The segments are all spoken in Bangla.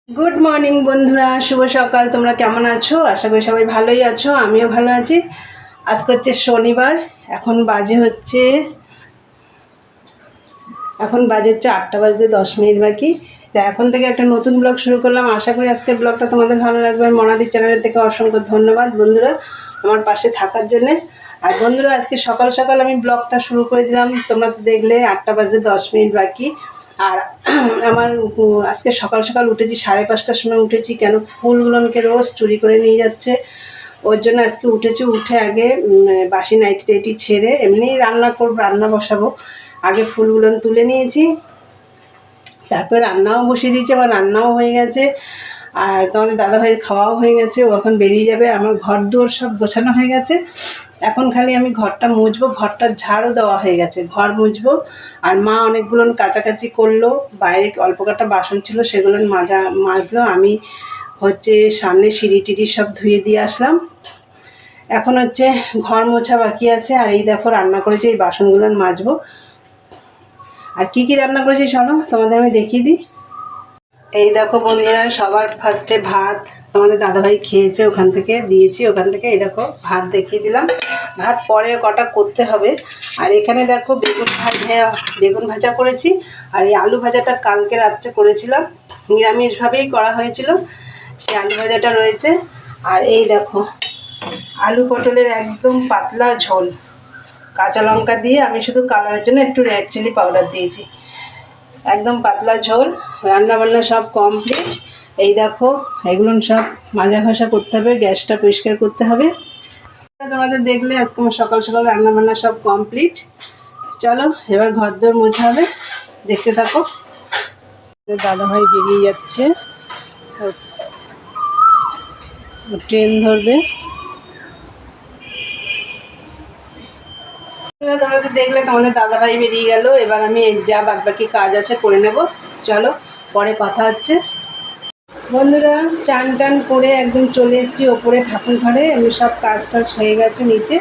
গুড মর্নিং বন্ধুরা, শুভ সকাল। তোমরা কেমন আছো? আশা করি সবাই ভালোই আছো, আমিও ভালো আছি। আজকে হচ্ছে শনিবার, এখন বাজে হচ্ছে 8টা বাজতে 10 মিনিট বাকি। তা এখন থেকে একটা নতুন ব্লগ শুরু করলাম। আশা করি আজকের ব্লগটা তোমাদের ভালো লাগবে। মনাদি চ্যানেলের থেকে অসংখ্য ধন্যবাদ বন্ধুরা আমার পাশে থাকার জন্যে। আর বন্ধুরা, আজকে সকাল সকাল আমি ব্লগটা শুরু করে দিলাম। তোমরা তো দেখলে 8টা বাজতে 10 মিনিট বাকি। আর আমার আজকে সকাল সকাল উঠেছি, 5:30টার সময় উঠেছি। কেন? ফুলগুলোকে রোজ চুরি করে নিয়ে যাচ্ছে, ওর জন্য আজকে উঠেছি। উঠে আগে বাসি নাইটি টাইটি ছেড়ে এমনি রান্না বসাবো। আগে ফুলগুলো তুলে নিয়েছি, তারপর রান্নাও বসিয়ে দিয়েছি, আবার রান্নাও হয়ে গেছে। আর তোমাদের দাদাভাইয়ের খাওয়াও হয়ে গেছে, ও এখন বেরিয়ে যাবে। আমার ঘর দুয়ার সব গোছানো হয়ে গেছে। এখন খালি আমি ঘরটা মুছবো, ঘরটার ঝাড়ও দেওয়া হয়ে গেছে, ঘর মুছবো। আর মা অনেকগুলো কাচাকাচি করলো, বাইরে অল্প কটা বাসন ছিল সেগুলো মাজলো। আমি হচ্ছে সামনে সিঁড়ি টিড়ি সব ধুয়ে দিয়ে আসলাম। এখন হচ্ছে ঘর মোছা বাকি আছে। আর এই দেখো রান্না করেছি, এই বাসনগুলো মাজবো। আর কি কি রান্না করেছি চলো তোমাদের আমি দেখিয়ে দিই। এই দেখো বন্ধুরা, সবার ফার্স্টে ভাত তোমাদের দাদাভাই খেয়েছে, ওখান থেকে দিয়েছি। ওখান থেকে এই দেখো ভাত দেখিয়ে দিলাম। ভাত পরে কটা করতে হবে। আর এখানে দেখো বেগুন ভাজা করেছি। আর এই আলু ভাজাটা কালকে রাত্রে করেছিলাম, নিরামিষভাবেই করা হয়েছিল, সেই আলু ভাজাটা রয়েছে। আর এই দেখো আলু পটলের একদম পাতলা ঝোল, কাঁচা লঙ্কা দিয়ে। আমি শুধু কালারের জন্য একটু রেড চিলি পাউডার দিয়েছি। একদম পাতলা ঝোল। রান্নাবান্না সব কমপ্লিট। এই দেখো এগুলো সব মাজা ঘষা করতে হবে, গ্যাসটা পরিষ্কার করতে হবে। তোমাদের দেখলে আজকে আমার সকাল সকাল রান্নাবান্না সব কমপ্লিট। চলো এবার ঘর দোর মোছা হবে, দেখতে থাকো। দাদাভাই বেরিয়ে যাচ্ছে, ট্রেন ধরবে। তোমাদের দেখলে তোমাদের দাদাভাই বেরিয়ে গেল। এবার আমি যা বাদবাকি কাজ আছে করে নেব। চলো পরে কথা হচ্ছে। বন্ধুরা, চান টান করে একদম চলে এসেছি ওপরে ঠাকুর ঘরে। আমি সব কাজ টাজ হয়ে গেছে, নিচে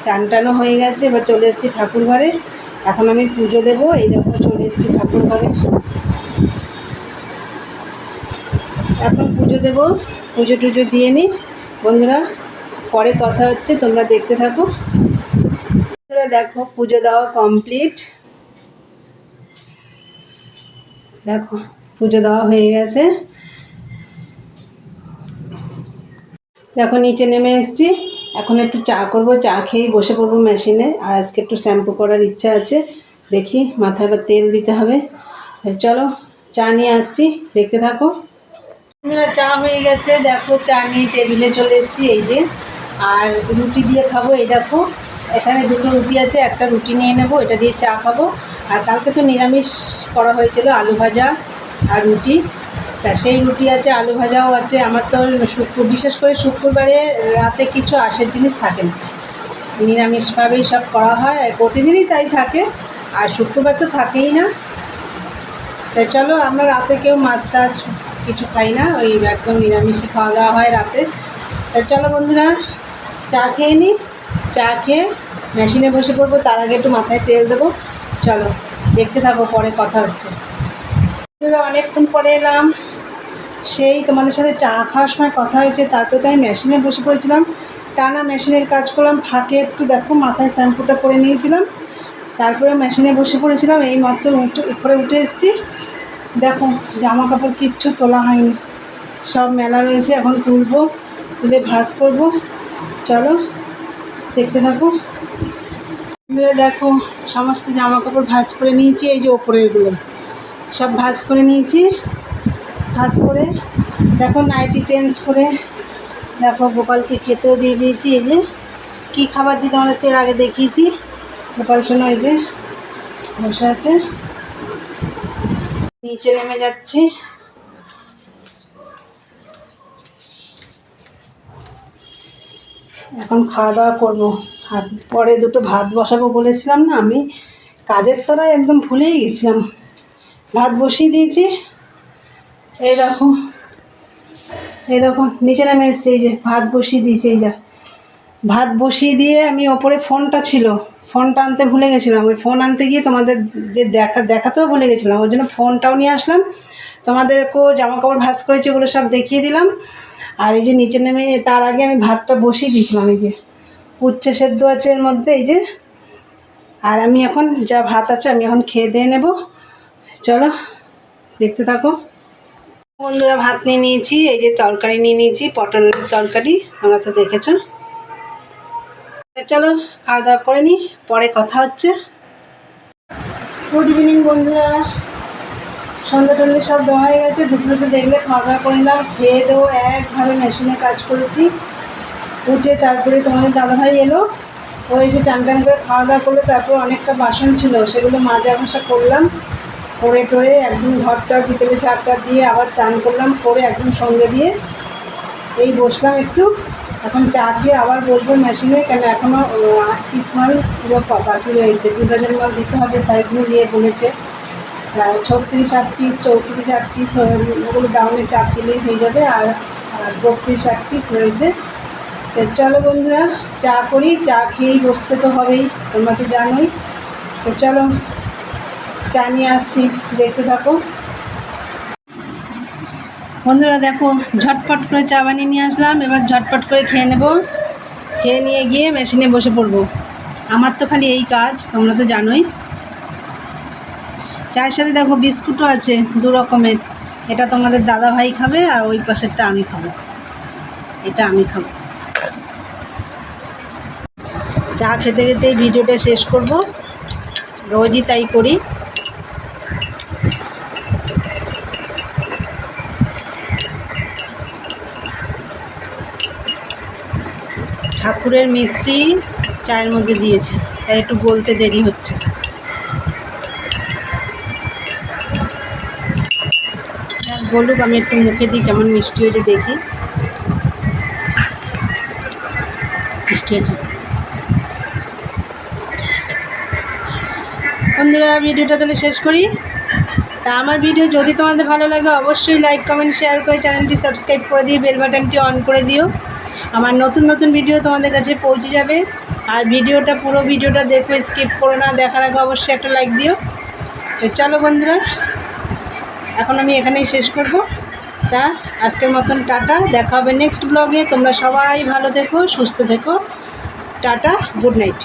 চান টানও হয়ে গেছে। এবার চলে এসেছি ঠাকুর ঘরে, এখন আমি পুজো দেবো। এই দেখো চলে এসেছি ঠাকুর ঘরে, এখন পুজো দেবো। পুজো টুজো দিয়ে নিই বন্ধুরা, পরে কথা হচ্ছে, তোমরা দেখতে থাকো। বন্ধুরা দেখো পুজো দেওয়া কমপ্লিট। দেখো পুজো দেওয়া হয়ে গেছে। দেখো নিচে নেমে এসেছি, এখন একটু চা করব, চা খেয়েই বসে পড়বো মেশিনে। আর আজকে একটু শ্যাম্পু করার ইচ্ছা আছে, দেখি মাথায় আবার তেল দিতে হবে। চলো চা নিয়ে আসছি, দেখতে থাকো। বন্ধুরা চা হয়ে গেছে, দেখো চা নিয়ে টেবিলে চলে এসেছি। এই যে, আর রুটি দিয়ে খাবো। এই দেখো এখানে দুটো রুটি আছে, একটা রুটি নিয়ে নেব, এটা দিয়ে চা খাবো। আর কালকে তো নিরামিষ করা হয়েছিল, আলু ভাজা আর রুটি। তা সেই রুটি আছে, আলু ভাজাও আছে। আমার তো বিশেষ করে শুক্রবারে রাতে কিছু আশের জিনিস থাকে না, নিরামিষভাবেই সব করা হয়, প্রতিদিনই তাই থাকে। আর শুক্রবার তো থাকেই না। তাই চলো, আমরা রাতে কেউ মাছ টাছ কিছু খাই না, ওই একদম নিরামিষই খাওয়া দাওয়া হয় রাতে। তাই চলো বন্ধুরা চা খেয়ে নিই, চা খেয়ে মেশিনে বসে পড়বো। তার আগে একটু মাথায় তেল দেবো। চলো দেখতে থাকো, পরে কথা হচ্ছে। অনেকক্ষণ পরে এলাম, সেই তোমাদের সাথে চা খাওয়ার সময় কথা হয়েছে, তারপরে তো আমি মেশিনে বসে পড়েছিলাম, টানা মেশিনের কাজ করলাম, ফাঁকে একটু দেখো মাথায় শ্যাম্পুটা করে নিয়েছিলাম, তারপরে মেশিনে বসে পড়েছিলাম। এই মাত্র উপরে উঠে এসেছি। দেখো জামা কাপড় কিচ্ছু তোলা হয়নি, সব মেলা রয়েছে, এখন তুলবো, তুলে ভাঁজ করব। চলো দেখতে থাকো। দেখো সমস্ত জামা কাপড় ভাঁজ করে নিয়েছি, এই যে ওপরেরগুলো সব ভাঁজ করে নিয়েছি। ভাঁজ করে দেখো নাইটি চেঞ্জ করে দেখো গোপালকে খেতেও দিয়ে দিয়েছি। এই যে কী খাবার দিই তোমাদের তো এর আগে দেখিয়েছি। গোপাল সোনা এই যে বসে আছে, নিচে নেমে যাচ্ছি। এখন খাওয়া দাওয়া করবো, আর পরে দুটো ভাত বসাবো বলেছিলাম না, আমি কাজের তলায় একদম ভুলেই গেছিলাম। ভাত বসিয়ে দিয়েছি। এই দেখো নিচে নেমে এসেছি, এই যে ভাত বসিয়ে দিয়েছি। এই যা ভাত বসিয়ে দিয়ে আমি ওপরে ফোনটা ছিল, ফোনটা আনতে ভুলে গেছিলাম। ওই ফোন আনতে গিয়ে তোমাদের যে দেখাতেও ভুলে গেছিলাম, ওই জন্য ফোনটাও নিয়ে আসলাম। তোমাদেরকেও জামা কাপড় ভাঁজ করেছি ওগুলো সব দেখিয়ে দিলাম। আর এই যে নিচে নেমে তার আগে আমি ভাতটা বসিয়ে দিয়েছিলাম, এই যে উচ্ছে সেদ্ধ আছে এর মধ্যে, এই যে। আর আমি এখন যা ভাত আছে আমি এখন খেয়ে দিয়ে নেব। চলো দেখতে থাকো বন্ধুরা। ভাত নিয়ে নিয়েছি, এই যে তরকারি নিয়ে নিয়েছি, পটলের তরকারি, তোমরা তো দেখেছো। চলো খাওয়া দাওয়া করে নিই, পরে কথা হচ্ছে। গুড ইভিনিং বন্ধুরা। সন্ধ্যা টন্ধে সব দেওয়া হয়ে গেছে, দুপুরেতে দেখলে খাওয়া দাওয়া করে নিলাম। খেয়ে দেবো একভাবে মেশিনে কাজ করেছি। উঠে তারপরে তোমাদের দাদাভাই এলো, ও এসে চান টান করে খাওয়া দাওয়া করলো। তারপর অনেকটা বাসন ছিল, সেগুলো মাজা ঘষা করলাম, করে টোরে একদম ঘরটা বিকেলে 4টা দিয়ে আবার চান করলাম, করে একদম সন্ধ্যে দিয়ে এই বসলাম একটু। এখন চা খেয়ে আবার বসবো মেশিনে, কেন এখনও 8 পিস মাল পুরো বাকি রয়েছে। 2 ডজন মাল দিতে হবে, সাইজ মিলিয়ে বলেছে। 36 8 পিস, 34 8 পিস, ওগুলো ডাউনে চাপ দিলেই হয়ে যাবে। আর 32 8 পিস রয়েছে। তো চলো বন্ধুরা চা করি, চা খেয়েই বসতে তো হবেই, তোমরা তো জানোই। তো চলো চা নিয়ে আসছি, দেখতে থাকো বন্ধুরা। দেখো ঝটপট করে চা বানিয়ে নিয়ে আসলাম, এবার ঝটপট করে খেয়ে নেব। খেয়ে নিয়ে গিয়ে মেশিনে বসে পড়বো। আমার তো খালি এই কাজ, তোমরা তো জানোই। চায়ের সাথে দেখো বিস্কুটও আছে 2 রকমের। এটা তোমাদের দাদাভাই খাবে আর ওই পাশেরটা আমি খাবো, এটা আমি খাবো। চা খেতে খেতে ভিডিওটা শেষ করব, রোজই তাই করি। ঠাকুরের মিষ্টি চায়ের মধ্যে দিয়েছে, তাই একটু বলতে দেরি হচ্ছে। বলুক, আমি একটু মুখে দিই কেমন মিষ্টি হয়েছে দেখি। মিষ্টি আছে বন্ধুরা। ভিডিওটা তাহলে শেষ করি। তা আমার ভিডিও যদি তোমাদের ভালো লাগে অবশ্যই লাইক কমেন্ট শেয়ার করে চ্যানেলটি সাবস্ক্রাইব করে দিয়ে বেল বাটনটি অন করে দিও। আমার নতুন নতুন ভিডিও তোমাদের কাছে পৌঁছে যাবে। আর ভিডিওটা পুরো ভিডিওটা দেখো, স্কিপ করো না। দেখার আগে অবশ্যই একটা লাইক দিও। তো চলো বন্ধুরা, এখন আমি এখানেই শেষ করব। তা আজকের মতন টাটা, দেখা হবে নেক্সট ব্লগে। তোমরা সবাই ভালো থেকো, সুস্থ থেকো। Tata, good night.